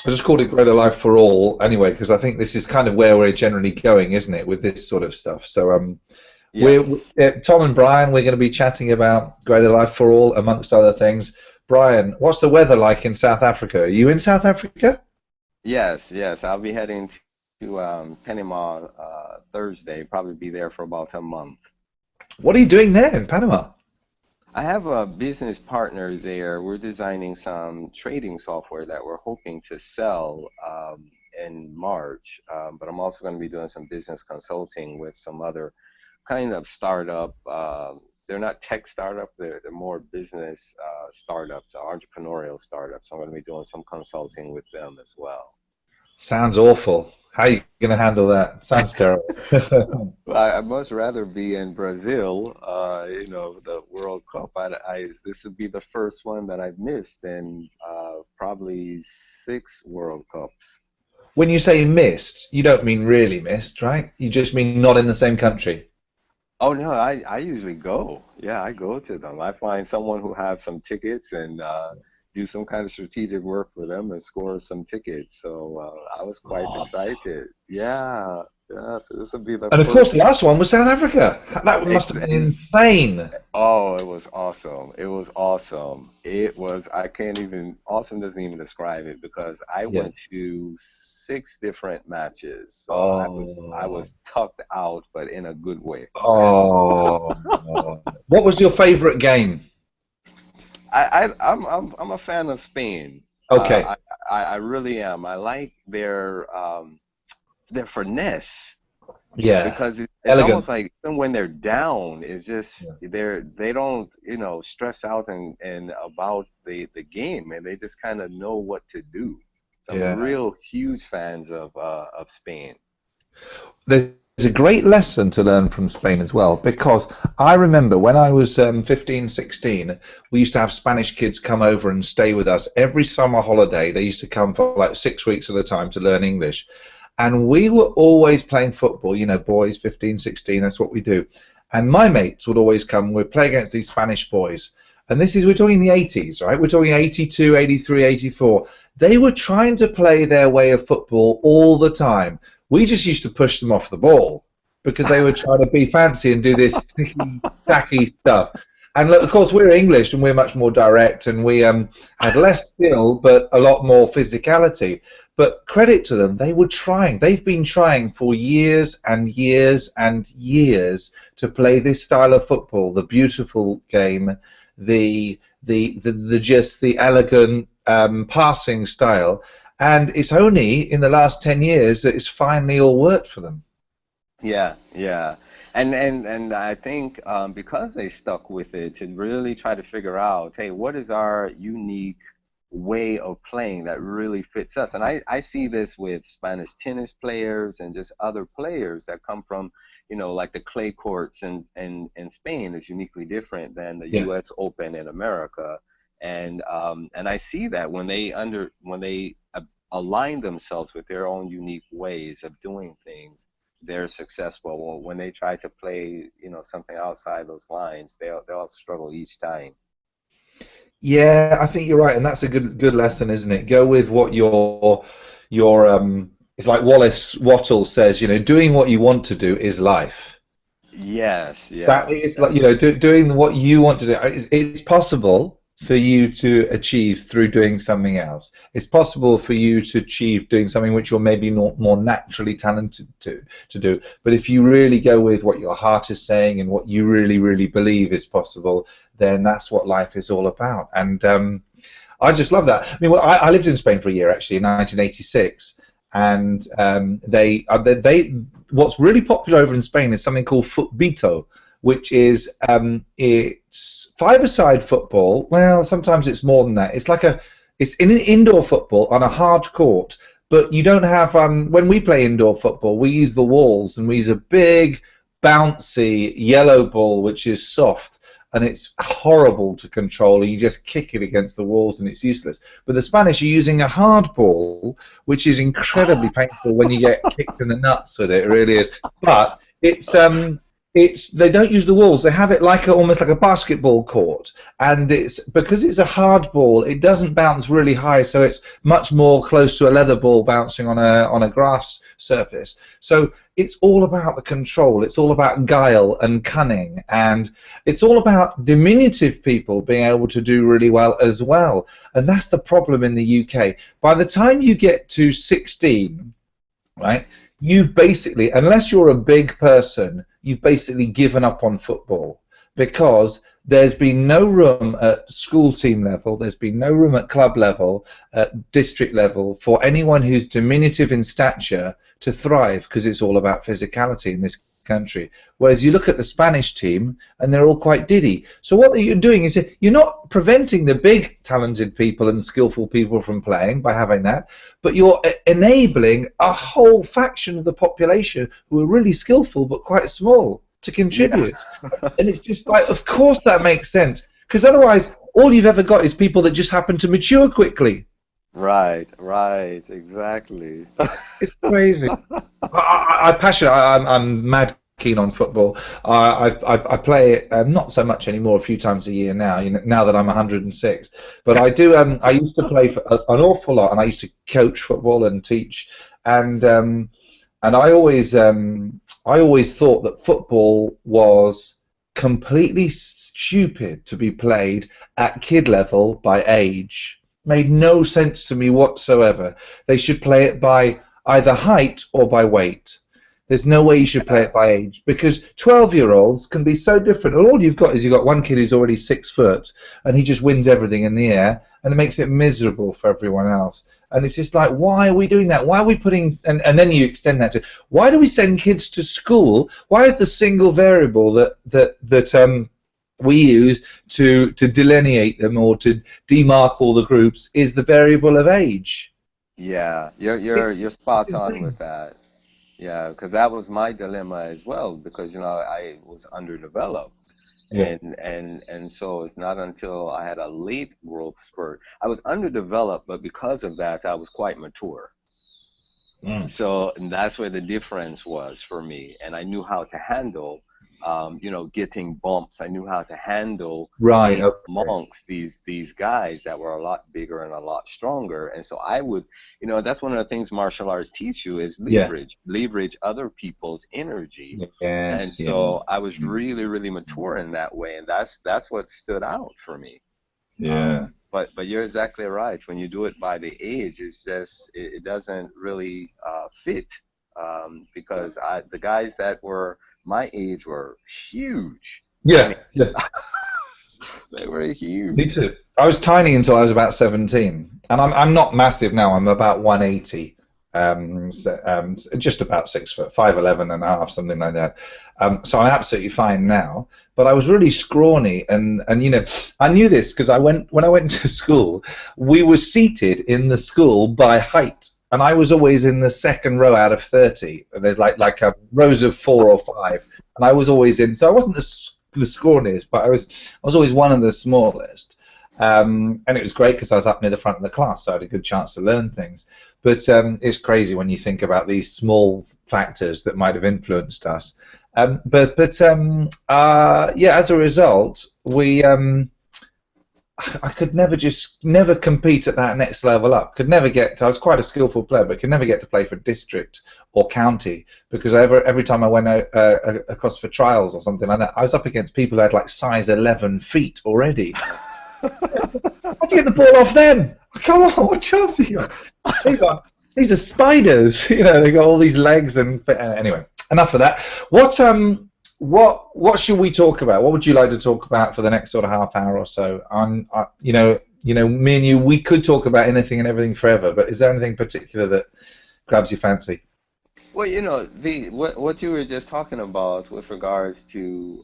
I just called it Greater Life for All anyway, because I think this is kind of where we're generally going, isn't it, with this sort of stuff. So Yes. Tom and Brian, we're going to be chatting about Greater Life for All, amongst other things. Brian, what's the weather like in South Africa? Are you in South Africa? Yes, yes. I'll be heading to Panama Thursday. Probably be there for about a month. What are you doing there in Panama? I have a business partner there. We're designing some trading software that we're hoping to sell in March. But I'm also going to be doing some business consulting with some other kind of startup. They're not tech startup. They're more business startups, entrepreneurial startups. I'm going to be doing some consulting with them as well. Sounds awful. How are you going to handle that? Sounds terrible. Well, I'd much rather be in Brazil, the World Cup. This would be the first one that I've missed in probably six World Cups. When you say missed, you don't mean really missed, right? You just mean not in the same country. Oh no, I usually go. Yeah, I go to them. I find someone who have some tickets and do some kind of strategic work for them and score some tickets. So I was quite Oh. excited. Yeah, yeah. So this will be the And of course, first. the last one was South Africa. That must Ex have been ex insane. Oh, it was awesome. It was awesome. I can't even, awesome doesn't even describe it because I Yeah. went to six different matches. So I Oh. was tucked out, but in a good way. Oh. What was your favorite game? I'm a fan of Spain. Okay. I really am. I like their finesse. Yeah. Because it's Elegant. almost like even when they're down, it's just Yeah. they don't stress out and about the game, and they just kind of know what to do. So I'm Yeah. real huge fans of Spain. There's a great lesson to learn from Spain as well, because I remember when I was 15, 16, we used to have Spanish kids come over and stay with us every summer holiday. They used to come for like 6 weeks at a time to learn English. And we were always playing football, boys, 15, 16, that's what we do. And my mates would always come, we'd play against these Spanish boys. And we're talking the 80s, right? We're talking 82, 83, 84. They were trying to play their way of football all the time. We just used to push them off the ball because they were trying to be fancy and do this ticky tacky stuff. And look, of course, we're English and we're much more direct, and we had less skill but a lot more physicality. But credit to them, they were trying. They've been trying for years and years and years to play this style of football, the beautiful game, the just the elegant passing style. And it's only in the last 10 years that it's finally all worked for them. Yeah, yeah. And I think because they stuck with it to really try to figure out, hey, what is our unique way of playing that really fits us? And I see this with Spanish tennis players and just other players that come from, like the clay courts in Spain is uniquely different than the Yeah. US Open in America. And I see that when they align themselves with their own unique ways of doing things, they're successful. When they try to play, something outside those lines, they'll struggle each time. Yeah, I think you're right, and that's a good lesson, isn't it? Go with what your it's like Wallace Wattle says, doing what you want to do is life. Yes, That yes, is like, yes. doing what you want to do. It's possible for you to achieve through doing something else. It's possible for you to achieve doing something which you're maybe not more naturally talented to do. But if you really go with what your heart is saying and what you really, really believe is possible, then that's what life is all about. And I just love that. I mean, well, I lived in Spain for a year actually in 1986, and they what's really popular over in Spain is something called futbito, which is it's five-a-side football. Well, sometimes it's more than that. It's in an indoor football on a hard court, but you don't have when we play indoor football, we use the walls and we use a big bouncy yellow ball which is soft, and it's horrible to control, and you just kick it against the walls and it's useless. But the Spanish are using a hard ball, which is incredibly painful when you get kicked in the nuts with it. It really is. But it's it's they don't use the walls. They have it like almost like a basketball court, and it's because it's a hard ball. It doesn't bounce really high, so it's much more close to a leather ball bouncing on a grass surface. So it's all about the control. It's all about guile and cunning, and it's all about diminutive people being able to do really well as well. And that's the problem in the UK. By the time you get to 16, right? You've basically, unless you're a big person, you've basically given up on football because there's been no room at school team level, there's been no room at club level, at district level for anyone who's diminutive in stature to thrive because it's all about physicality in this country. Whereas you look at the Spanish team and they're all quite diddy. So what you're doing is you're not preventing the big talented people and skillful people from playing by having that, but you're enabling a whole faction of the population who are really skillful but quite small to contribute. Yeah. And it's just like, of course that makes sense, because otherwise all you've ever got is people that just happen to mature quickly. Right, right, exactly. It's crazy. I'm passionate. I'm mad keen on football. I play it not so much anymore. A few times a year now. You know, now that I'm 106, but I do. I used to play for an awful lot, and I used to coach football and teach. And I always thought that football was completely stupid to be played at kid level by age. Made no sense to me whatsoever. They should play it by either height or by weight. There's no way you should play it by age, because 12-year-olds can be so different. All you've got is you've got one kid who's already 6 foot and he just wins everything in the air, and it makes it miserable for everyone else. And it's just like, why are we doing that? Why are we putting, and then you extend that to, why do we send kids to school? Why is the single variable that we use to delineate them or to demark all the groups is the variable of age? Yeah, It's you're spot on insane. with that. Yeah, because that was my dilemma as well, because I was underdeveloped. Yeah. And so it's not until I had a late growth spurt. I was underdeveloped, but because of that, I was quite mature. Mm. So and that's where the difference was for me. And I knew how to handle, getting bumps. I knew how to handle Right. being Okay. amongst these guys that were a lot bigger and a lot stronger. And so I would, that's one of the things martial arts teach you is Yeah. leverage other people's energy. And Yes. Yeah. so I was really, really mature in that way, and that's what stood out for me. Yeah. But you're exactly right. When you do it by the age, it doesn't really fit because the guys that were my age were huge. I Yeah. mean, Yeah. they were Me huge. too. I was tiny until I was about 17, and I'm not massive now. I'm about 180, just about 6 foot, 5'11 and a half, something like that. So I'm absolutely fine now. But I was really scrawny, and I knew this because when I went to school, we were seated in the school by height. And I was always in the second row out of 30. And there's like a rows of 4 or 5, and I was always in. So I wasn't the scrawniest, but I was always one of the smallest. And it was great because I was up near the front of the class, so I had a good chance to learn things. But it's crazy when you think about these small factors that might have influenced us. Yeah, as a result, I could never compete at that next level up. Could never get to, I was quite a skillful player, but could never get to play for district or county because every time I went across for trials or something like that, I was up against people who had like size 11 feet already. How'd you get the ball off them? Come on, what chance have you got? These are, these are spiders. They got all these legs and anyway. Enough of that. What should we talk about? What would you like to talk about for the next sort of half hour or so? Me and you, we could talk about anything and everything forever. But is there anything particular that grabs your fancy? Well, the what you were just talking about with regards to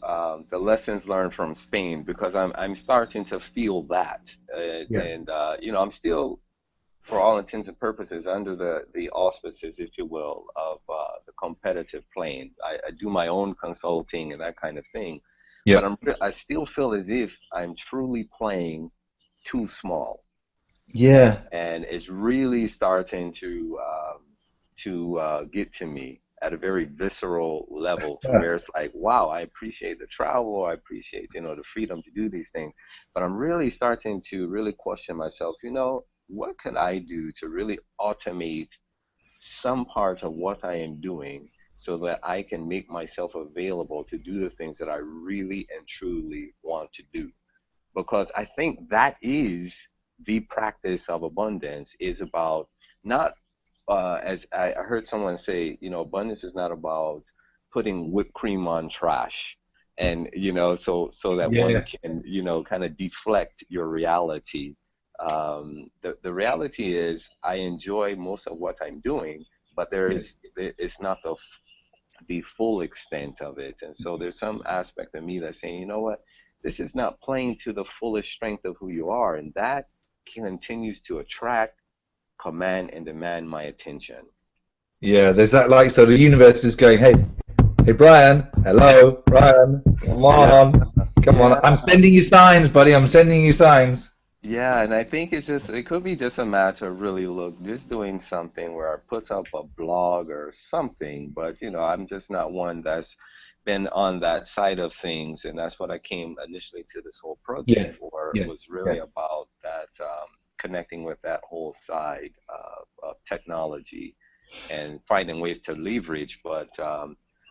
the lessons learned from Spain, because I'm starting to feel that, Yeah. and I'm still, for all intents and purposes, under the auspices, if you will, of the competitive plane. I do my own consulting and that kind of thing, but Yep. I still feel as if I'm truly playing too small, and Yeah. it's really starting to get to me. at a very visceral level to where it's like, wow, I appreciate the travel, I appreciate, the freedom to do these things. But I'm really starting to really question myself, what can I do to really automate some part of what I am doing so that I can make myself available to do the things that I really and truly want to do. Because I think that is the practice of abundance is about not as I heard someone say, abundance is not about putting whipped cream on trash, and so that one Yeah, can kind of deflect your reality. The reality is I enjoy most of what I'm doing, but yeah, it's not the full extent of it. And so there's some aspect of me that's saying, you know what, this is not playing to the fullest strength of who you are, and that continues to attract, command, and demand my attention. yeah. There's that like so the universe is going, hey, hey, Brian, hello, Brian, Yeah, come on. yeah, I'm sending you signs, buddy. I'm sending you signs. yeah, and I think it could be just a matter of really look, just doing something where I put up a blog or something, but I'm just not one that's been on that side of things, and that's what I came initially to this whole project Yeah, for, yeah, was really yeah, about that connecting with that whole side of technology and finding ways to leverage. But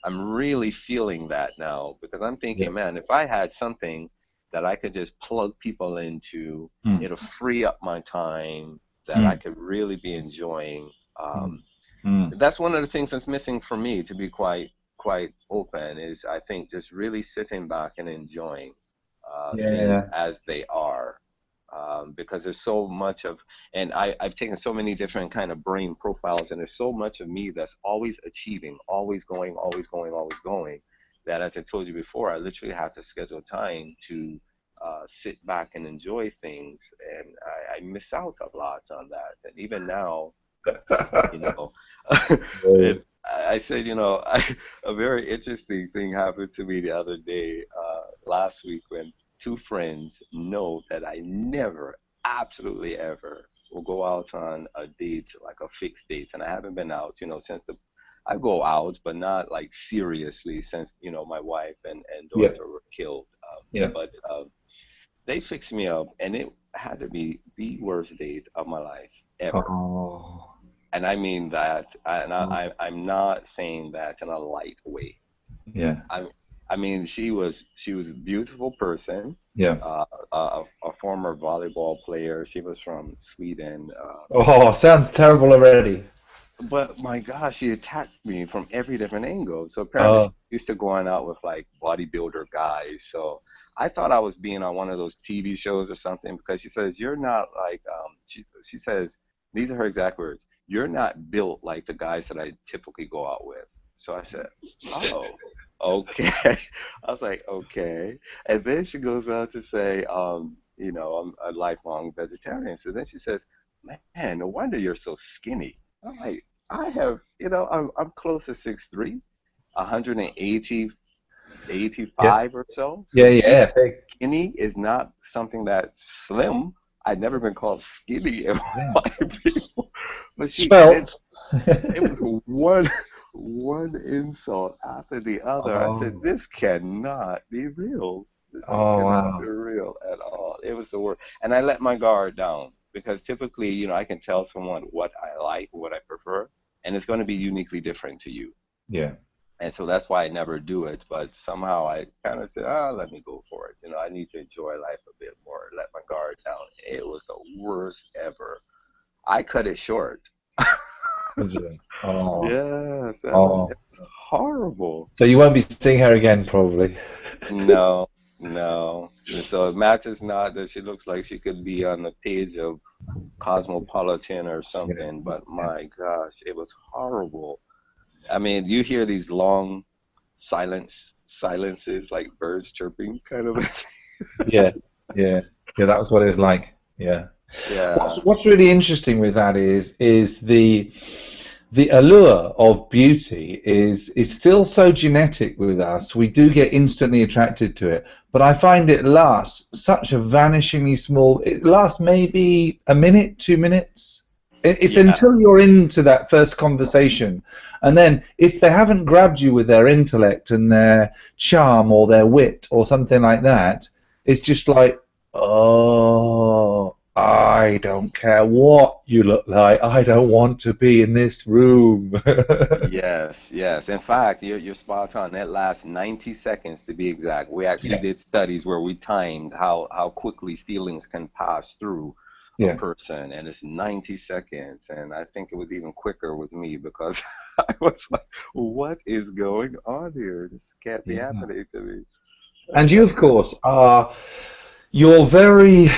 I'm really feeling that now because I'm yeah. thinking, man, if I had something that I could just plug people into, Mm, it'll free up my time that I mm, could really be enjoying. mm, Um, mm. that's one of the things that's missing for me, to be quite open, is I think just really sitting back and enjoying things Yeah. as they are. Because there's so much of, and I've taken so many different kind of brain profiles, and there's so much of me that's always achieving, always going, always going, always going, that as I told you before, I literally have to schedule time to sit back and enjoy things, and I miss out a lot on that. And even now, you know, Yeah. it, I said, a very interesting thing happened to me the other day, last week, when two friends know that I never, absolutely ever, will go out on a date, like a fixed date. And I haven't been out, since I go out, but not like seriously since, my wife and Yeah. daughter were killed. Yeah. But they fixed me up, and it had to be the worst date of my life ever. Oh. And I mean that, and Oh. I'm not saying that in a light way. Yeah. I I mean, she was a beautiful person, Yeah. a former volleyball player. She was from Sweden, Oh, sounds terrible already. but my gosh, she attacked me from every different angle. So apparently, she Oh. used to going out with like bodybuilder guys. So I thought I was being on one of those TV shows or something, because she says you're not like she says, these are her exact words. You're not built like the guys that I typically go out with. So I said, oh, okay. I was like, okay. And then she goes on to say, I'm a lifelong vegetarian. So then she says, man, no wonder you're so skinny. I'm like, I have, I'm close to 6'3", 180, Yeah. 85 or so. Yeah. So being Yeah. Big. skinny is not something that's slim. I'd never been called skinny in Yeah. my life before. But Svelte. it was one insult after the other. I said, Oh. this cannot be real. This Oh cannot be wow. real at all. It was the worst. And I let my guard down because typically, I can tell someone what I like, what I prefer, and it's going to be uniquely different to you. Yeah. And so that's why I never do it. But somehow I kind of said, let me go for it. I need to enjoy life a bit more, let my guard down. It was the worst ever. I cut it short. Did you? Oh. Yes, it Oh. was horrible. So you won't be seeing her again, probably. No, no. So it matters not that she looks like she could be on the page of Cosmopolitan or Yeah. something, but Yeah. my gosh, it was horrible. I mean, you hear these long silences like birds chirping kind of. Yeah. Yeah. Yeah. That was what it was like. Yeah. Yeah. What's really interesting with that is the allure of beauty is still so genetic with us. We do get instantly attracted to it, but I find it lasts such a vanishingly small. It lasts maybe a minute, 2 minutes. It's Yeah. until you're into that first conversation, and then if they haven't grabbed you with their intellect and their charm or their wit or something like that, it's just like, oh, I don't care what you look like. I don't want to be in this room. Yes, yes. In fact, you're spot on. That last 90 seconds to be exact. We actually Yeah, did studies where we timed how quickly feelings can pass through a yeah, person, and it's 90 seconds. And I think it was even quicker with me because I was like, what is going on here? This can't be yeah. happening to me. And you, But of course, are you're very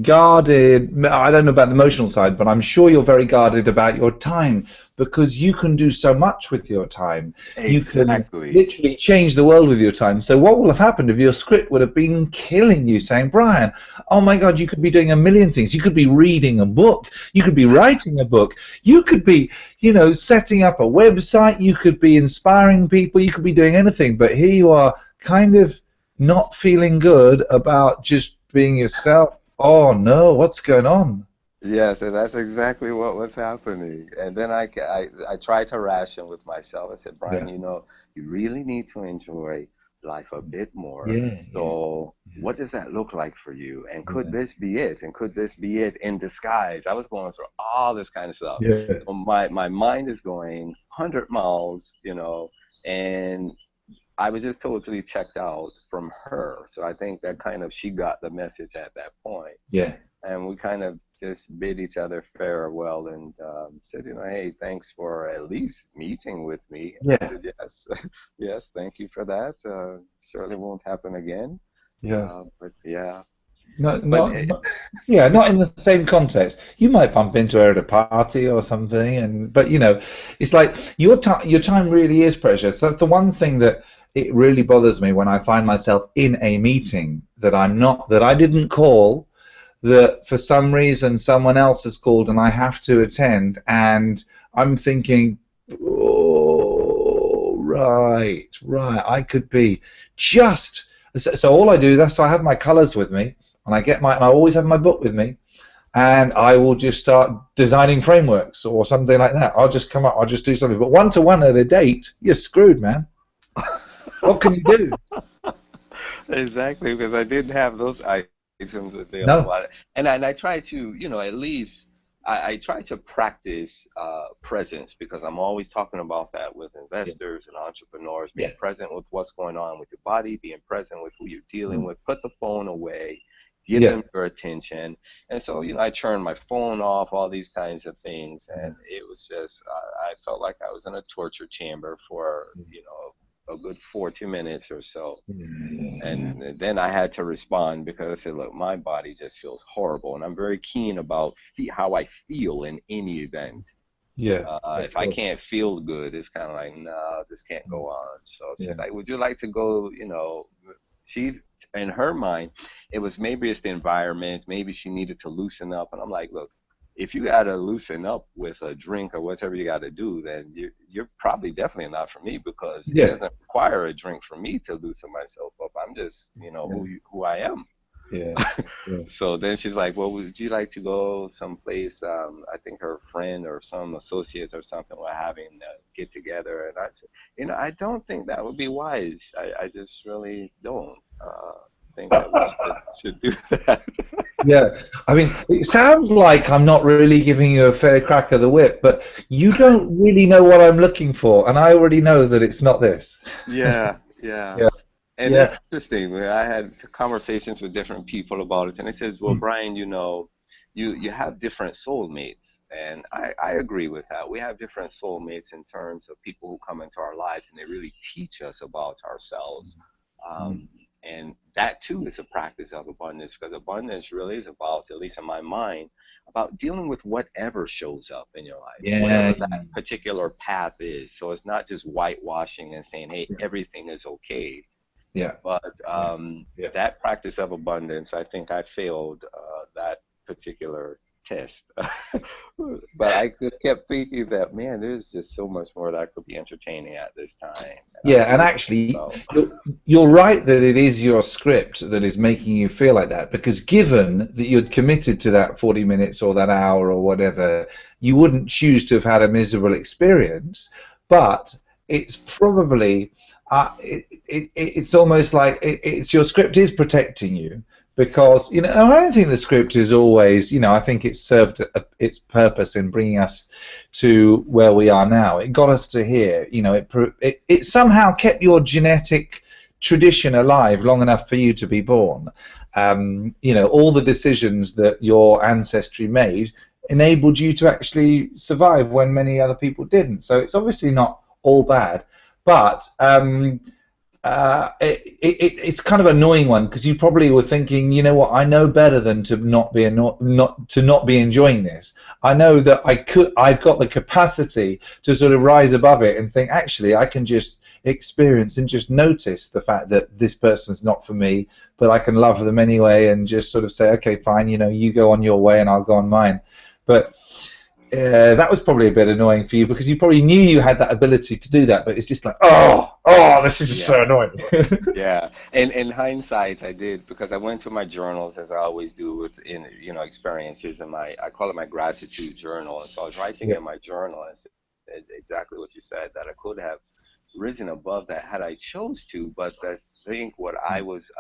guarded. I don't know about the emotional side, but I'm sure you're very guarded about your time because you can do so much with your time. You can exactly. literally change the world with your time. So what will have happened if your script would have been killing you, saying, Bryan, oh my God, you could be doing a million things. You could be reading a book. You could be writing a book. You could be, setting up a website. You could be inspiring people. You could be doing anything. But here you are kind of not feeling good about just being yourself. Oh no, what's going on? Yes, and that's exactly what was happening. And then I tried to ration with myself. I said, Brian, Yeah, you really need to enjoy life a bit more. yeah, yeah, So yeah, what does that look like for you? And could yeah, this be it? And could this be it in disguise? I was going through all this kind of stuff. yeah, So my mind is going 100 miles, and I was just totally checked out from her. So I think that kind of she got the message at that point, yeah, and we kind of just bid each other farewell and said, hey, thanks for at least meeting with me. And I yeah, said, yes, yes, thank you for that. Certainly won't happen again. yeah. But yeah, No, but yeah, not in the same context. You might bump into her at a party or something, but it's like your time really is precious. That's the one thing that it really bothers me when I find myself in a meeting that I didn't call, that for some reason someone else has called and I have to attend, and I'm thinking, oh, right, right, I could be just. So all I do, that's I have my colours with me, and I always have my book with me, and I will just start designing frameworks or something like that. I'll just come up, I'll just do something. But one to one at a date, you're screwed, man. What can you do? exactly, because I didn't have those items available. No. And I try to, at least I try to practice presence because I'm always talking about that with Yeah. investors and entrepreneurs, being Yeah. present with what's going on with your body, being present with who you're dealing Mm. with. Put the phone away, give Yeah. them your attention. And so, I turned my phone off, all these kinds of things. Yeah. And it was just, I felt like I was in a torture chamber for, a good 40 minutes or so. Yeah. And then I had to respond because I said, look, my body just feels horrible. And I'm very keen about how I feel in any event. Yeah. Of If I course. can't feel good, it's kind of like, no, this can't go on. So Yeah. she's like, would you like to go? She, in her mind, it was maybe it's the environment. Maybe she needed to loosen up. And I'm like, look, if you got to loosen up with a drink or whatever you got to do, then you're probably definitely not for me because it Yeah. doesn't require a drink for me to loosen myself up. I'm just, Yeah. who I am. Yeah. Yeah. So then she's like, well, would you like to go someplace? I think her friend or some associate or something were having a get together. And I said, I don't think that would be wise. I just really don't think that we should do that. Yeah, I mean, it sounds like I'm not really giving you a fair crack of the whip, but you don't really know what I'm looking for, and I already know that it's not this. Yeah, yeah. Yeah, And it's yeah, interesting. I had conversations with different people about it, and it says, "Well, mm, Brian, you have different soulmates," and I agree with that. We have different soulmates in terms of people who come into our lives, and they really teach us about ourselves. mm. And that too is a practice of abundance because abundance really is about, at least in my mind, about dealing with whatever shows up in your life, Yeah, whatever that particular path is. So it's not just whitewashing and saying, "Hey, yeah, everything is okay." yeah, But yeah, yeah, that practice of abundance, I think I failed that particular test. But I just kept thinking that, man, there's just so much more that could be entertaining at this time, and I Yeah, and really actually, so. you're right that it is your script that is making you feel like that. Because given that you'd committed to that 40 minutes or that hour or whatever, you wouldn't choose to have had a miserable experience. But it's probably, it's almost like it's your script is protecting you because, you know, and I don't think the script is always, you know, I think it's served its purpose in bringing us to where we are now. It got us to here. You know, it somehow kept your genetic tradition alive long enough for you to be born. You know, all the decisions that your ancestry made enabled you to actually survive when many other people didn't. So it's obviously not all bad, but it's kind of an annoying one because you probably were thinking, you know what, I know better than to not be enjoying this. I know that I've got the capacity to sort of rise above it and think, actually, I can just experience and just notice the fact that this person's not for me, but I can love them anyway and just sort of say, okay, fine, you know, you go on your way and I'll go on mine. But that was probably a bit annoying for you because you probably knew you had that ability to do that, but it's just like, oh, this is just so Yeah. annoying. Yeah, and in hindsight, I did because I went to my journals as I always do with experiences and I call it my gratitude journal. And so I was writing Yeah. in my journal and said exactly what you said, that I could have risen above that had I chose to, but I think what I was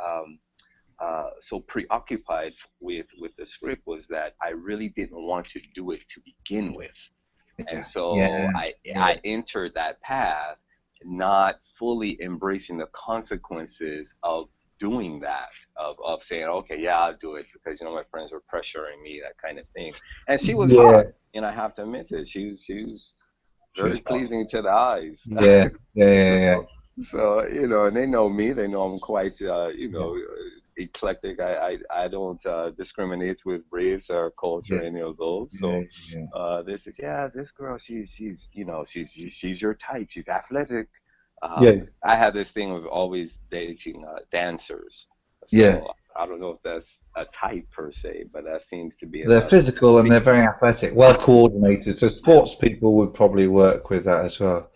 so preoccupied with the script was that I really didn't want to do it to begin with. And Yeah, so yeah, yeah, I entered that path not fully embracing the consequences of doing that, of saying, okay, yeah, I'll do it because, my friends were pressuring me, that kind of thing. And she was yeah. hot, and I have to admit it. She was She very was hot. pleasing to the eyes. Yeah, yeah, yeah, yeah. So, so, and they know me. They know I'm quite, Yeah, eclectic. I don't discriminate with race or culture, yeah, any of those. yeah, So, yeah. this is, yeah, this girl, she's your type. She's athletic. Yeah, I have this thing of always dating dancers. yeah. So I don't know if that's a type per se, but that seems to be They're a physical and me. they're very athletic, well coordinated. So sports people would probably work with that as well.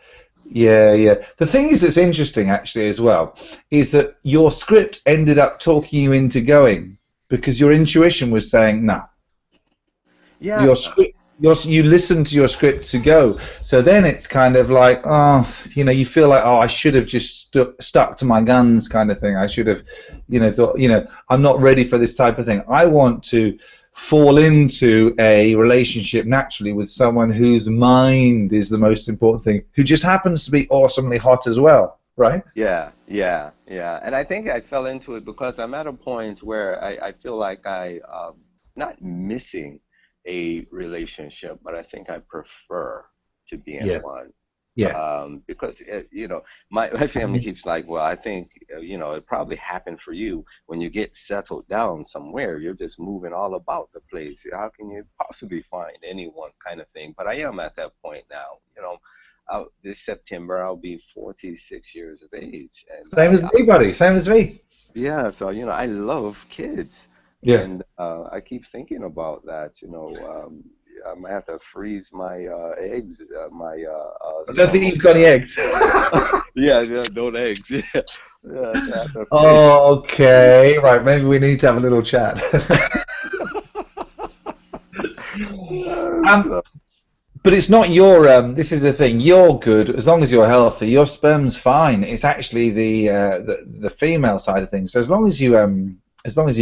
Yeah, yeah. The thing is that's interesting actually as well is that your script ended up talking you into going because your intuition was saying, no, Yeah, your script you listen to your script to go, so then it's kind of like, oh, you know, you feel like, oh, I should have just stuck to my guns kind of thing. I should have, you know, thought, you know, I'm not ready for this type of thing. I want to fall into a relationship naturally with someone whose mind is the most important thing, who just happens to be awesomely hot as well, right? yeah, yeah, yeah. And I think I fell into it because I'm at a point where I feel like not missing a relationship, but I think I prefer to be in Yeah, one. yeah, Because my family keeps like, well, I think it probably happened for you when you get settled down somewhere. You're just moving all about the place. How can you possibly find anyone, kind of thing? But I am at that point now. This September I'll be 46 years of age, and same as me, buddy, same as me. yeah, so I love kids, Yeah, and I keep thinking about that. I might have to freeze my eggs, my I don't think sperm. you've got any eggs. Yeah, yeah, don't eggs. Yeah, yeah, I have to freeze. Okay, right. Maybe we need to have a little chat. um, So, but it's not your. This is the thing. You're good as long as you're healthy. Your sperm's fine. It's actually the female side of things. So as long as you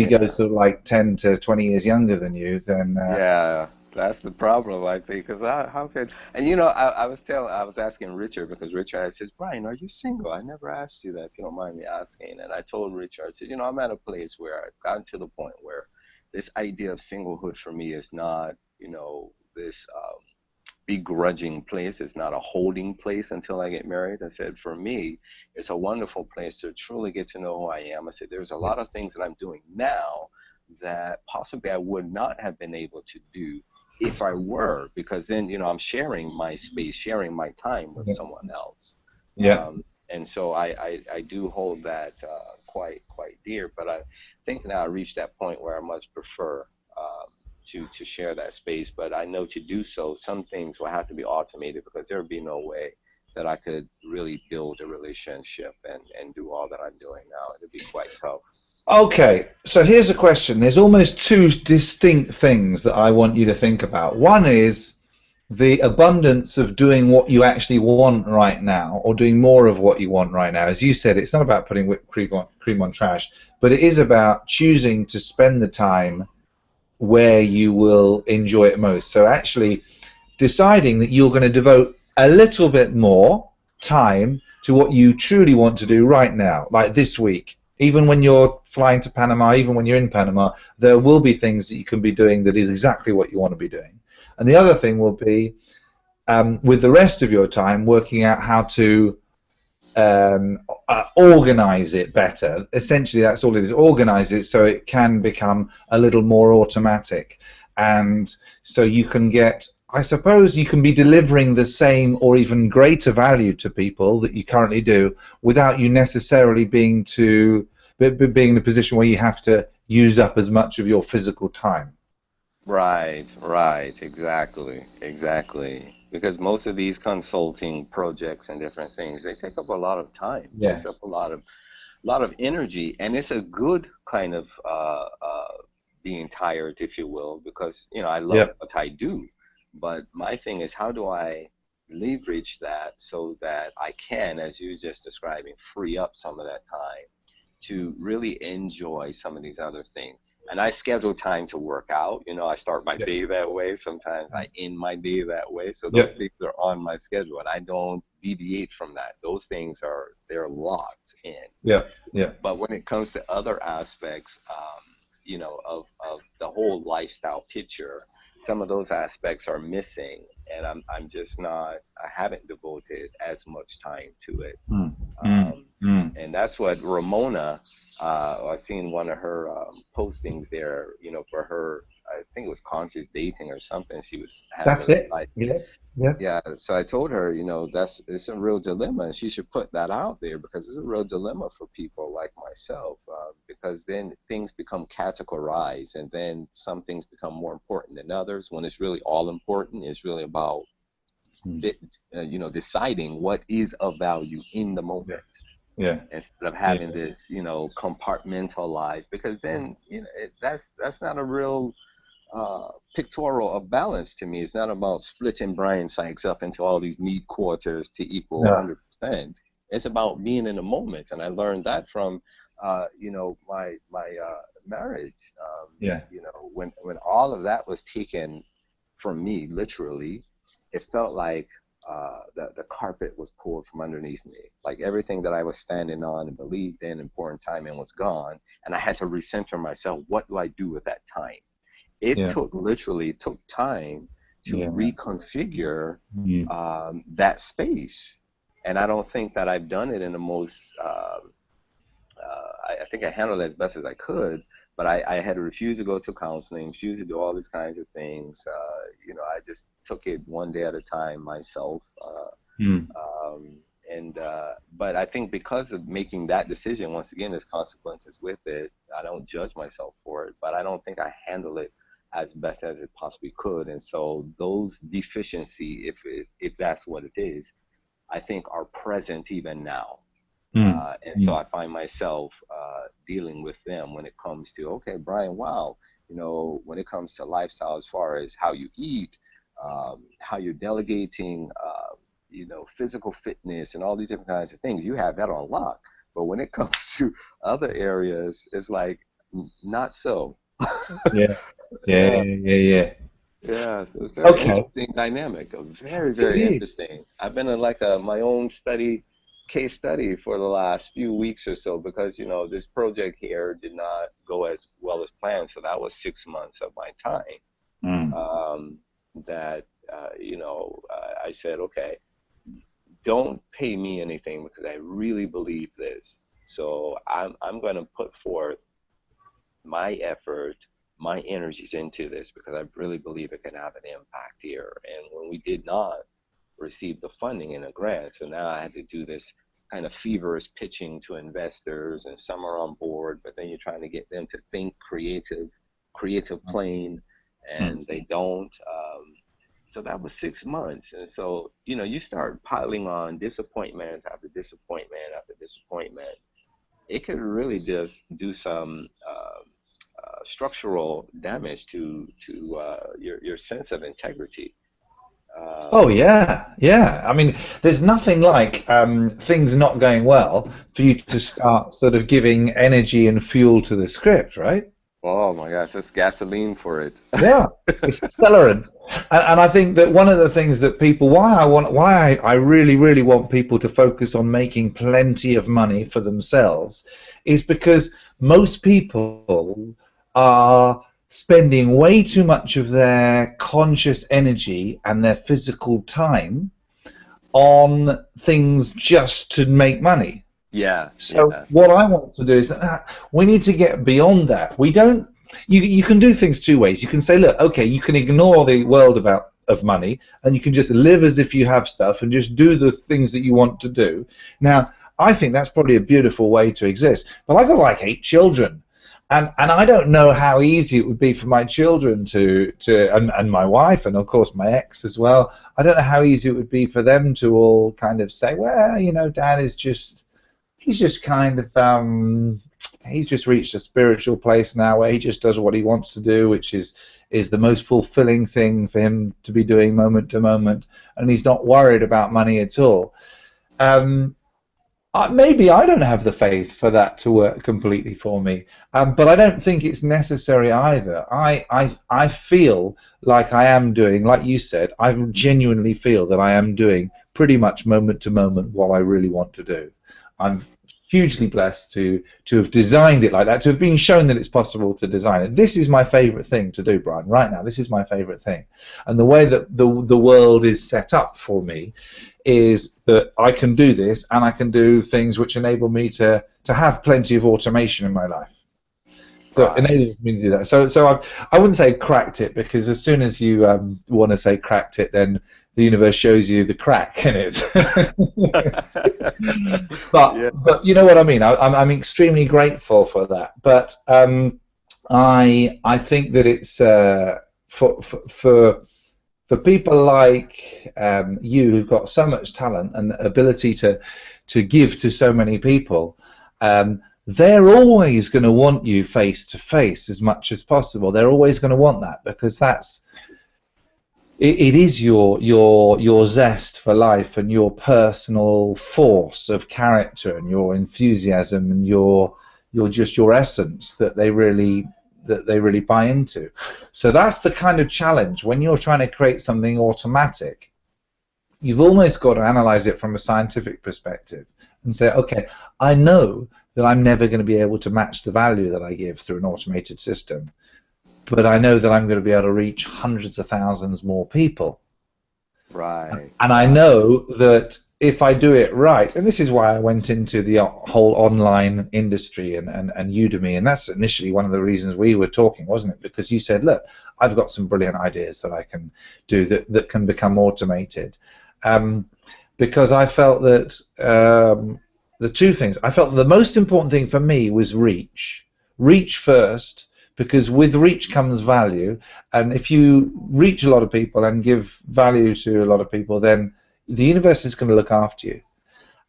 go yeah, sort of like 10 to 20 years younger than you, then yeah, that's the problem, I think. Because how could, and I was asking Richard because Richard I says, Brian, are you single? I never asked you that, if you don't mind me asking. And I told Richard, I said, I'm at a place where I've gotten to the point where this idea of singlehood for me is not, this begrudging place. It's not a holding place until I get married. I said, for me, it's a wonderful place to truly get to know who I am. I said, there's a yeah, lot of things that I'm doing now that possibly I would not have been able to do if I were, because then, I'm sharing my space, sharing my time with yeah, someone else. yeah. And so I do hold that quite dear, but I think now I reached that point where I much prefer to share that space. But I know to do so, some things will have to be automated because there would be no way that I could really build a relationship and do all that I'm doing now. It'd be quite tough. Okay, so here's a question. There's almost two distinct things that I want you to think about. One is the abundance of doing what you actually want right now, or doing more of what you want right now. As you said, it's not about putting whipped cream on trash, but it is about choosing to spend the time where you will enjoy it most. So actually deciding that you're going to devote a little bit more time to what you truly want to do right now, like this week. Even when you're flying to Panama, even when you're in Panama, there will be things that you can be doing that is exactly what you want to be doing. And the other thing will be, with the rest of your time, working out how to organize it better. Essentially, that's all it is. Organize it so it can become a little more automatic. And so you can get, I suppose, you can be delivering the same or even greater value to people that you currently do without you necessarily being being in a position where you have to use up as much of your physical time. Right, right, exactly, exactly. Because most of these consulting projects and different things, they take up a lot of time, Yeah. takes up a lot of energy, and it's a good kind of being tired, if you will, because I love Yep. what I do. But my thing is, how do I leverage that so that I can, as you just describing, free up some of that time to really enjoy some of these other things. And I schedule time to work out. I start my Yep. day that way. Sometimes I end my day that way. So those Yep. things are on my schedule, and I don't deviate from that. Those things they're locked in. Yep. Yep. But when it comes to other aspects, of the whole lifestyle picture, some of those aspects are missing, and I'm just not. I haven't devoted as much time to it. Mm. Mm. um, Mm. and that's what Ramona. I seen one of her postings there. For her, I think it was conscious dating or something. She was having That's a it. side. Yeah. Yeah. Yeah, so I told her, it's a real dilemma, and she should put that out there because it's a real dilemma for people like myself. Because then things become categorized, and then some things become more important than others. When it's really all important, it's really about Mm. fit, deciding what is of value in the Yeah. moment Yeah. instead of Yeah. having this, compartmentalized. Because then, that's not a real pictorial of balance to me. It's not about splitting Bryan Sykes up into all these neat quarters to equal No. 100%. It's about being in the moment, and I learned that from, my marriage. Yeah. When all of that was taken from me, literally, it felt like the carpet was pulled from underneath me. Like everything that I was standing on and believed in and pouring time in was gone, and I had to recenter myself. What do I do with that time? It Yeah. took literally took time to Yeah. reconfigure Mm. that space, and I don't think that I've done it in the most. I think I handled it as best as I could, but I had to refuse to go to counseling, refuse to do all these kinds of things. I just took it one day at a time myself. Mm. But I think because of making that decision, once again, there's consequences with it. I don't judge myself for it, but I don't think I handle it as best as it possibly could. And so those deficiency, if that's what it is, I think are present even now. Mm. And so Mm. I find myself dealing with them when it comes to, okay, Brian, wow, when it comes to lifestyle, as far as how you eat, how you're delegating, physical fitness and all these different kinds of things, you have that on lock. But when it comes to other areas, it's like, not so. Yeah. Yeah. Yeah, Yeah. Yeah. yeah. So it's very Okay. interesting dynamic. Very, It very is. interesting. I've been in like my own case study for the last few weeks or so because this project here did not go as well as planned. So that was 6 months of my time. Mm. Um, that I said, okay, don't pay me anything because I really believe this. So I'm going to put forth my effort, my energies into this because I really believe it can have an impact here. And when we did not receive the funding in a grant, so now I had to do this kind of feverish pitching to investors, and some are on board, but then you're trying to get them to think creative plane, and they don't. So that was 6 months. And so, you start piling on disappointment after disappointment after disappointment. It could really just do some structural damage to your sense of integrity. Oh Um, yeah, yeah. I mean, there's nothing like things not going well for you to start sort of giving energy and fuel to the script, right? oh my gosh, that's gasoline for it. Yeah, it's accelerant, and I think that one of the things that people, why I really, really want people to focus on making plenty of money for themselves, is because most people are spending way too much of their conscious energy and their physical time on things just to make money. Yeah, So yeah. what I want to do is that we need to get beyond that. We don't. You can do things two ways. You can say, look, okay, you can ignore the world of money, and you can just live as if you have stuff and just do the things that you want to do. Now, I think that's probably a beautiful way to exist. But I got like 8 children, and I don't know how easy it would be for my children and my wife, and of course my ex as well. I don't know how easy it would be for them to all kind of say, well, Dad is just he's just kind of he's just reached a spiritual place now where he just does what he wants to do, which is the most fulfilling thing for him to be doing moment to moment, and he's not worried about money at all. Um, Maybe I don't have the faith for that to work completely for me, but I don't think it's necessary either. I feel like I am doing, like you said, I genuinely feel that I am doing pretty much moment to moment what I really want to do. I'm hugely blessed to have designed it like that, to have been shown that it's possible to design it. This is my favorite thing to do, Brian. Right now, this is my favorite thing, and the way that the world is set up for me is that I can do this, and I can do things which enable me to have plenty of automation in my life. So it Right. enables me to do that. So I wouldn't say cracked it, because as soon as you want to say cracked it, then the universe shows you the crack in it. Yeah. But you know what I mean. I'm extremely grateful for that. But I think that it's for people like you, who've got so much talent and ability to give to so many people. They're always going to want you face to face as much as possible. They're always going to want that, because it is your zest for life and your personal force of character and your enthusiasm and your essence that they really buy into. So that's the kind of challenge when you're trying to create something automatic. You've almost got to analyze it from a scientific perspective and say, okay, I know that I'm never going to be able to match the value that I give through an automated system, but I know that I'm going to be able to reach hundreds of thousands more people. Right, And I right. know that if I do it right, and this is why I went into the whole online industry and Udemy, and that's initially one of the reasons we were talking, wasn't it? Because you said, look, I've got some brilliant ideas that I can do that can become automated. Um, because I felt that the two things, I felt the most important thing for me was reach. Reach first, because with reach comes value, and if you reach a lot of people and give value to a lot of people, then the universe is going to look after you.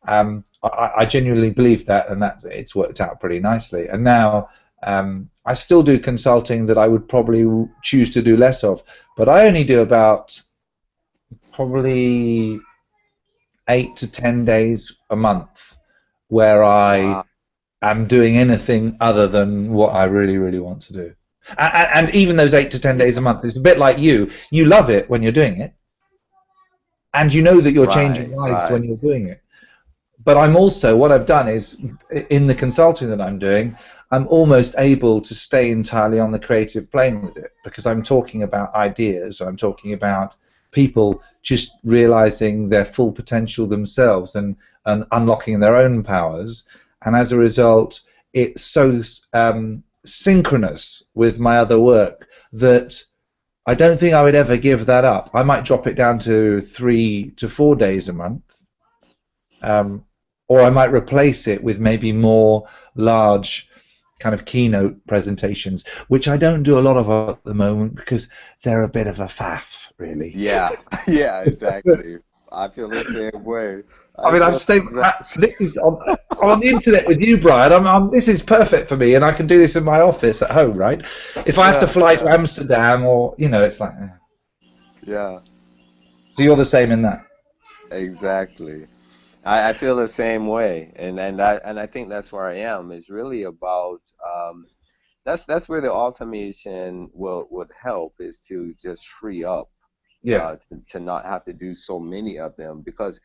I genuinely believe that, and that it's worked out pretty nicely. And now I still do consulting that I would probably choose to do less of, but I only do about probably 8 to 10 days a month where I Wow. am doing anything other than what I really, really want to do. And even those 8 to 10 days a month, it's a bit like you. You love it when you're doing it, and you know that you're changing Right, lives right. when you're doing it. But I'm also, what I've done is, in the consulting that I'm doing, I'm almost able to stay entirely on the creative plane with it, because I'm talking about ideas, I'm talking about people just realizing their full potential themselves and unlocking their own powers. And as a result, it's so synchronous with my other work that I don't think I would ever give that up. I might drop it down to 3 to 4 days a month, um, or I might replace it with maybe more large kind of keynote presentations, which I don't do a lot of at the moment because they're a bit of a faff, really. Yeah, yeah, exactly. I feel the same way. I I mean, feel exactly. this is I'm on the internet with you, Brian. This is perfect for me, and I can do this in my office at home, right? If I have to Yeah, fly to yeah, Amsterdam, or it's like, yeah, so you're the same in that. exactly. I feel the same way, and I think that's where I am. Is really about that's where the automation will would help is to just free up Yeah, to not have to do so many of them because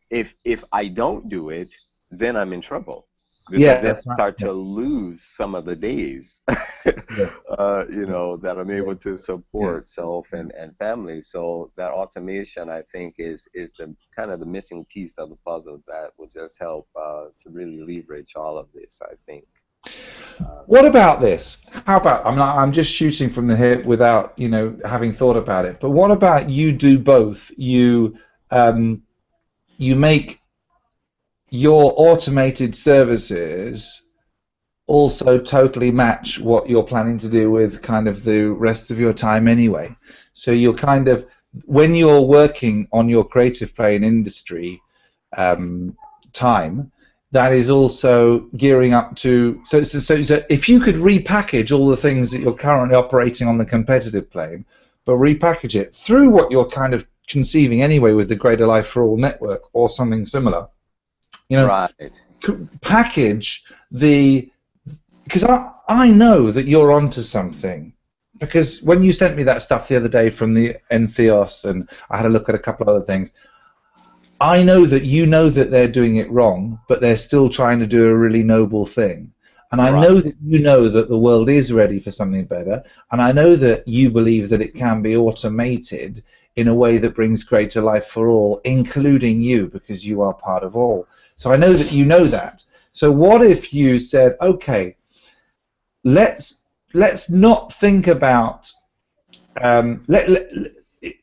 if I don't do it, then I'm in trouble because yeah, then I that's right. start Yeah, to lose some of the days, yeah, that I'm yeah, able to yeah. support self Yeah. and family. So that automation, I think, is the kind of the missing piece of the puzzle that will just help to really leverage all of this, I think. What about this? How about I'm just shooting from the hip without having thought about it. But what about you do both? Um, you make your automated services also totally match what you're planning to do with kind of the rest of your time anyway. So you're kind of when you're working on your creative play in industry um, time, that is also gearing up to so if you could repackage all the things that you're currently operating on the competitive plane, but repackage it through what you're kind of conceiving anyway with the Greater Life for All network or something similar, you know, Right. package the because I know that you're onto something. Because when you sent me that stuff the other day from the Entheos, and I had a look at a couple of other things, I know that you know that they're doing it wrong, but they're still trying to do a really noble thing. And I know Right. that you know that the world is ready for something better, and I know that you believe that it can be automated in a way that brings greater life for all, including you, because you are part of all. So I know that you know that. So what if you said, okay, let's not think about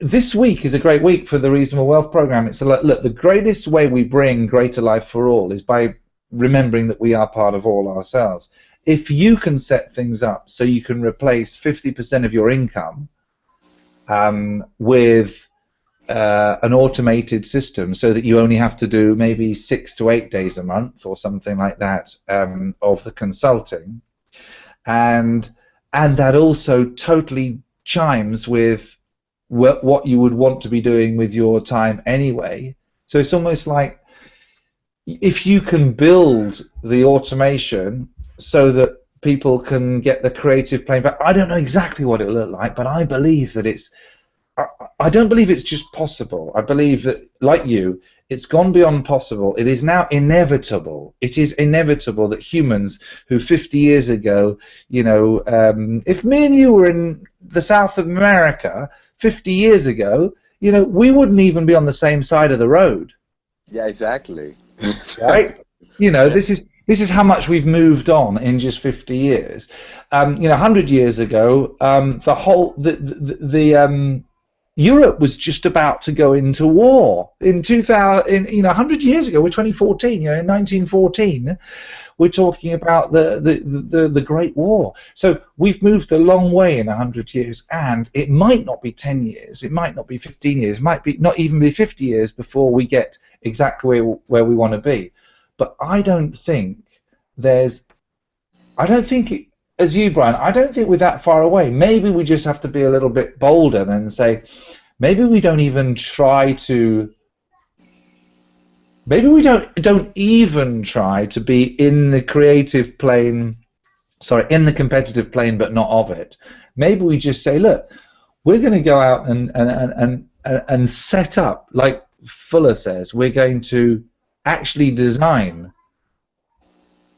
this week is a great week for the Reasonable Wealth Program. It's look, the greatest way we bring greater life for all is by remembering that we are part of all ourselves. If you can set things up so you can replace 50% of your income with an automated system so that you only have to do maybe 6 to 8 days a month or something like that of the consulting, and that also totally chimes with what you would want to be doing with your time anyway. So it's almost like if you can build the automation so that people can get the creative plane back. I don't know exactly what it'll look like, but I believe that I don't believe it's just possible. I believe that, like you, it's gone beyond possible. It is now inevitable. It is inevitable that humans who 50 years ago, if me and you were in the South of America 50 years ago, we wouldn't even be on the same side of the road, Yeah, exactly. right? Yeah. This is how much we've moved on in just 50 years. 100 years ago, Europe was just about to go into war in 2000. 100 years ago, we're 2014. In 1914, we're talking about the Great War. So we've moved a long way in 100 years, and it might not be 10 years, it might not be 15 years, it might be not even be 50 years before we get exactly where we want to be. But I don't think as you, Brian, I don't think we're that far away. Maybe we just have to be a little bit bolder and say, maybe we don't even try to. Maybe we don't even try to be in the creative plane, sorry, in the competitive plane, but not of it. Maybe we just say, look, we're going to go out and set up, like Fuller says, we're going to actually design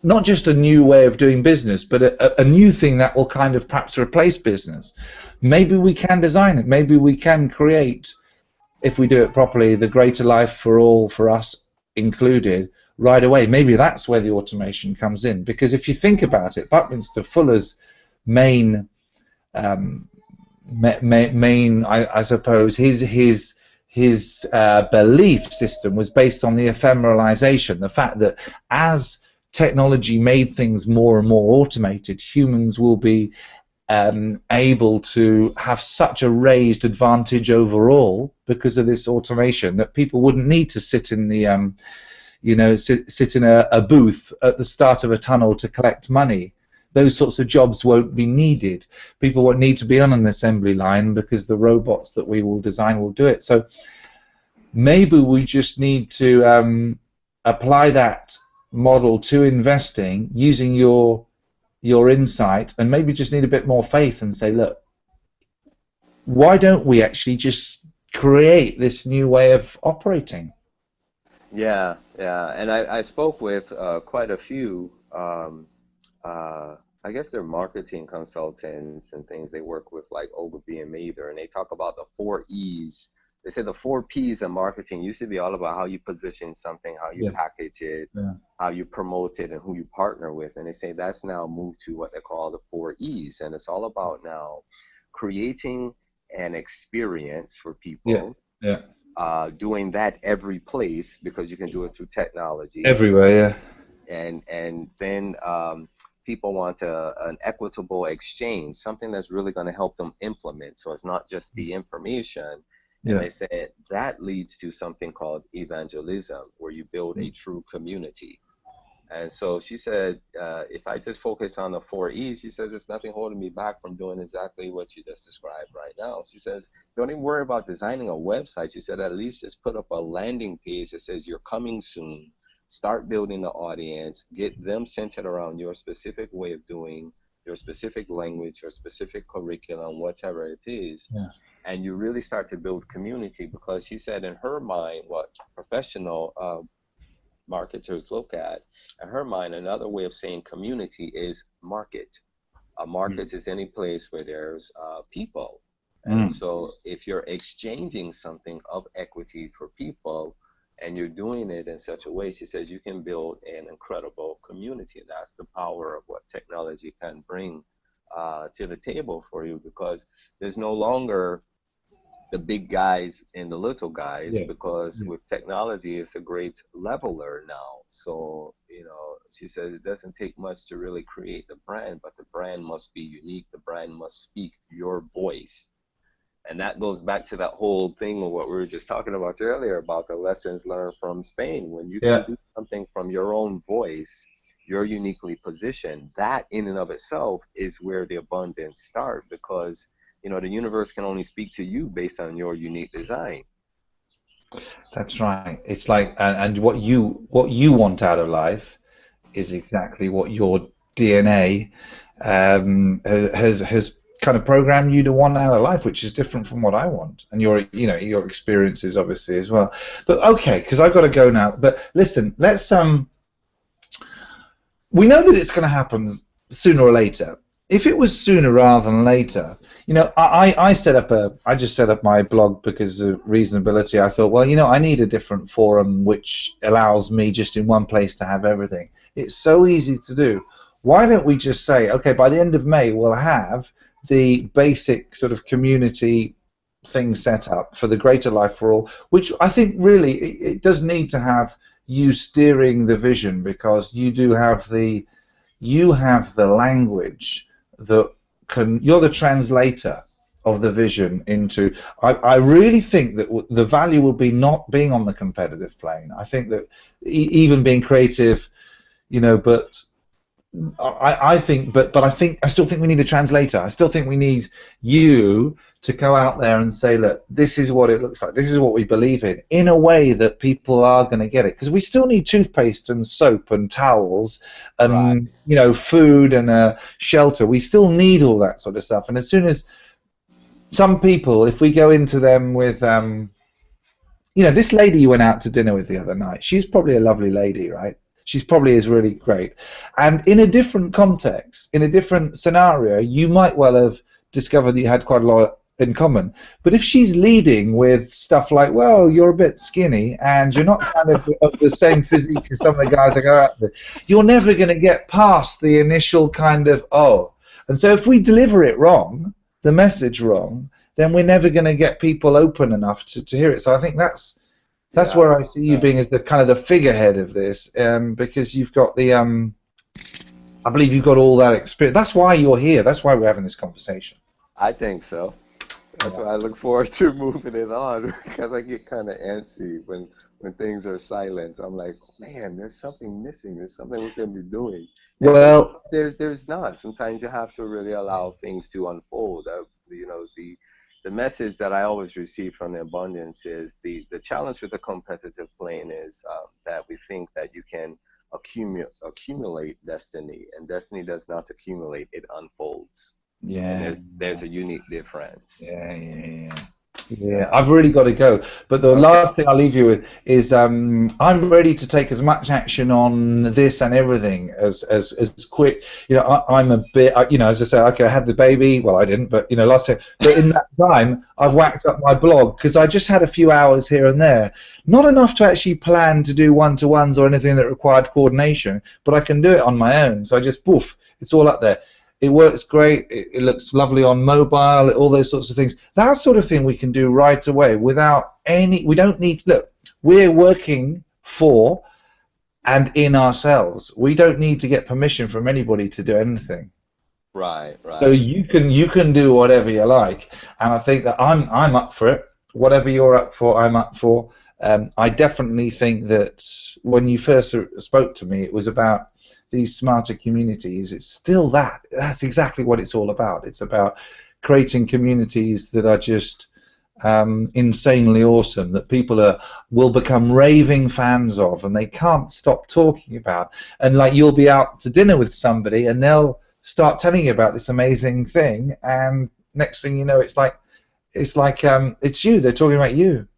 not just a new way of doing business, but a new thing that will kind of perhaps replace business. Maybe we can design it. Maybe we can create, if we do it properly, the greater life for all, for us included, right away. Maybe that's where the automation comes in. Because if you think about it, Buckminster Fuller's main, I suppose, his belief system was based on the ephemeralization, the fact that as technology made things more and more automated, humans will be able to have such a raised advantage overall because of this automation that people wouldn't need to sit in the sit in a booth at the start of a tunnel to collect money. Those sorts of jobs won't be needed. People won't need to be on an assembly line because the robots that we will design will do it. So maybe we just need to apply that model to investing using your insight, and maybe just need a bit more faith and say, look, why don't we actually just create this new way of operating? Yeah, yeah, and I spoke with quite a few. I guess they're marketing consultants and things. They work with like Ogilvy and Mather, and they talk about the 4 E's. They say the 4 P's in marketing used to be all about how you position something, how you package it, how you promote it, and who you partner with. And they say that's now moved to what they call the 4 E's, and it's all about now creating an experience for people. Doing that every place because you can do it through technology. Everywhere, And then people want an equitable exchange, something that's really going to help them implement. So it's not just the information. And they said that leads to something called evangelism, where you build a true community. And so she said, if I just focus on the 4 E's, she says, there's nothing holding me back from doing exactly what you just described right now. She says, don't even worry about designing a website. She said, at least just put up a landing page that says you're coming soon. Start building the audience, get them centered around your specific way of doing, your specific language, your specific curriculum, whatever it is. And you really start to build community, because she said in her mind, what professional marketers look at, in her mind, another way of saying community is market. A market is any place where there's people. And so if you're exchanging something of equity for people, and you're doing it in such a way, she says, you can build an incredible community. And that's the power of what technology can bring to the table for you, because there's no longer the big guys and the little guys, because with technology, it's a great leveler now. So, she said it doesn't take much to really create the brand, but the brand must be unique. The brand must speak your voice. And that goes back to that whole thing of what we were just talking about earlier about the lessons learned from Spain. When you can do something from your own voice, you're uniquely positioned. That in and of itself is where the abundance starts, because the universe can only speak to you based on your unique design. That's right. It's like, and what you want out of life is exactly what your DNA has kind of programmed you to want out of life, which is different from what I want, and your experiences obviously as well. But okay, because I've got to go now. But listen, let's we know that it's going to happen sooner or later. If it was sooner rather than later, I just set up my blog because of reasonability. I thought, well, I need a different forum which allows me just in one place to have everything. It's so easy to do. Why don't we just say, okay, by the end of May we'll have the basic sort of community thing set up for the Greater Life for All, which I think really it does need to have you steering the vision, because you have the language that you're the translator of the vision into. I really think that the value will be not being on the competitive plane. I think that even being creative, but I still think we need a translator. I still think we need you to go out there and say, look, this is what it looks like. This is what we believe in a way that people are going to get it. Because we still need toothpaste and soap and towels and food and shelter. We still need all that sort of stuff. And as soon as some people, if we go into them with, this lady you went out to dinner with the other night, she's probably a lovely lady, right? She probably is really great. And in a different context, in a different scenario, you might well have discovered that you had quite a lot in common. But if she's leading with stuff like, well, you're a bit skinny and you're not kind of the same physique as some of the guys I go out with, you're never going to get past the initial kind of, oh. And so if we deliver it wrong, the message wrong, then we're never going to get people open enough to hear it. So I think that's That's Yeah. where I see you being as the kind of the figurehead of this, because you've got the I believe you've got all that experience. That's why you're here. That's why we're having this conversation. I think so. That's why I look forward to moving it on because I get kind of antsy when things are silent. I'm like, man, there's something missing. There's something we can be doing. And sometimes Well, there's not. Sometimes you have to really allow things to unfold. The message that I always receive from the abundance is the challenge with the competitive plane is that we think that you can accumulate destiny, and destiny does not accumulate; it unfolds. And yeah, there's a unique difference. yeah. Yeah, Yeah. I've really got to go. But the Okay. last thing I'll leave you with is I'm ready to take as much action on this and everything as quick. I'm a bit, as I say, okay, I had the baby. Well, I didn't, but last time. But in that time, I've whacked up my blog because I just had a few hours here and there. Not enough to actually plan to do one-to-ones or anything that required coordination, but I can do it on my own. So I just poof, it's all up there. It works great. It looks lovely on mobile. All those sorts of things. That sort of thing we can do right away without any. We don't need. Look, we're working for and in ourselves. We don't need to get permission from anybody to do anything. Right, So right. you can do whatever you like, and I think that I'm up for it. Whatever you're up for, I'm up for. I definitely think that when you first spoke to me, it was about these smarter communities. It's still that. That's exactly what it's all about. It's about creating communities that are just insanely awesome, that people will become raving fans of, and they can't stop talking about. And like you'll be out to dinner with somebody, and they'll start telling you about this amazing thing, and next thing you know, it's you. They're talking about you.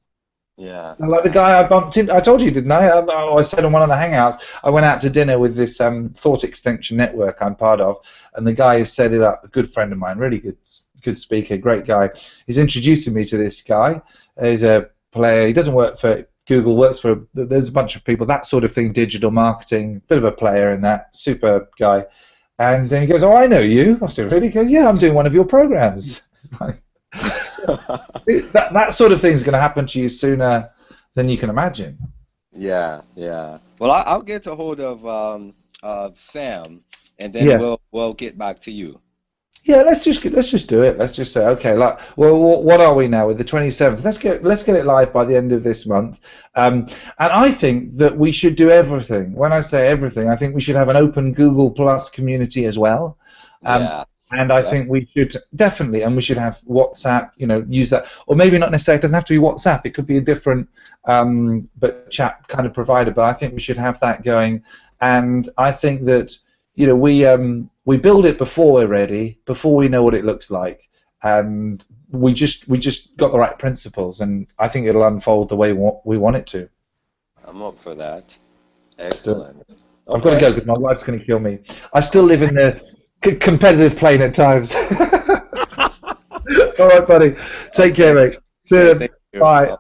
Yeah, Like the yeah. guy I bumped in, I told you, didn't I? I said on one of the hangouts, I went out to dinner with this Thought Extension network I'm part of, and the guy has set it up. A good friend of mine, really good speaker, great guy. He's introducing me to this guy. He's a player. He doesn't work for Google. Works for there's a bunch of people, that sort of thing, digital marketing. Bit of a player in that. Super guy. And then he goes, "Oh, I know you." I said, "Really?" He goes, "Yeah, I'm doing one of your programs." It's like, that sort of thing is going to happen to you sooner than you can imagine. Yeah, yeah. Well, I'll get a hold of Sam, and then Yeah, we'll get back to you. yeah. Let's just do it. Let's just say, okay, like, well, what are we now with the 27th? Let's get it live by the end of this month. And I think that we should do everything. When I say everything, I think we should have an open Google Plus community as well. Um, Yeah, and I yeah. think we should definitely, and we should have WhatsApp. Use that, or maybe not necessarily. It doesn't have to be WhatsApp. It could be a different, but chat kind of provider. But I think we should have that going. And I think that we build it before we're ready, before we know what it looks like, and we just got the right principles, and I think it'll unfold the way we want it to. I'm up for that. Let's do it. Excellent. I've got to Okay. go because my wife's going to kill me. I still live in the competitive plane at times. All right, buddy. Take care, Okay. mate. See Okay, you. thank you. Bye.